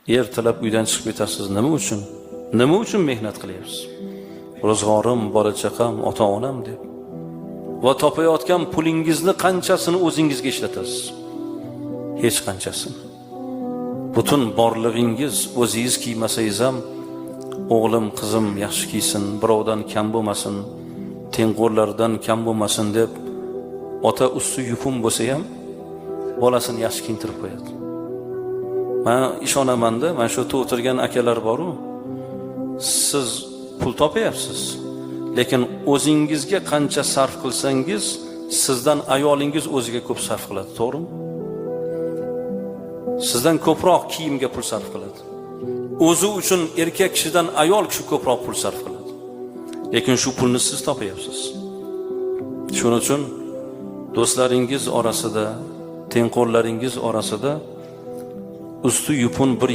Ertalab uydan chiqib ketasiz. Nima uchun? Nima uchun mehnat qilyapsiz? Ro'zg'orim, bola chaqam, ota-onam deb. Va topayotgan pulingizni qanchasini o'zingizga ishlatasiz? Hech qanchasini. Butun borlig'ingiz o'zingiz kiymasangiz ham o'g'lim, qizim yaxshi kiysin, birovdan kam bo'lmasin, tengqurlardan kam bo'lmasin deb ota usti yupun bo'lsa ham bolasini yaxshi kiyintirib qo'yadi. Men ishonaman-da, mana shu yerda o'tirgan akalar bor-ku, siz pul topayapsiz, lekin o'zingizga qancha sarf qilsangiz, sizdan ayolingiz o'ziga ko'p sarf qiladi, to'g'rimi? Sizdan ko'proq kiyimga pul sarf qiladi. O'zi uchun erkak kishidan ayol kishi ko'proq pul sarf qiladi. Lekin shu pulni siz topayapsiz. Shuning uchun do'stlaringiz orasida, tengqurlaringiz orasida usti yupun bir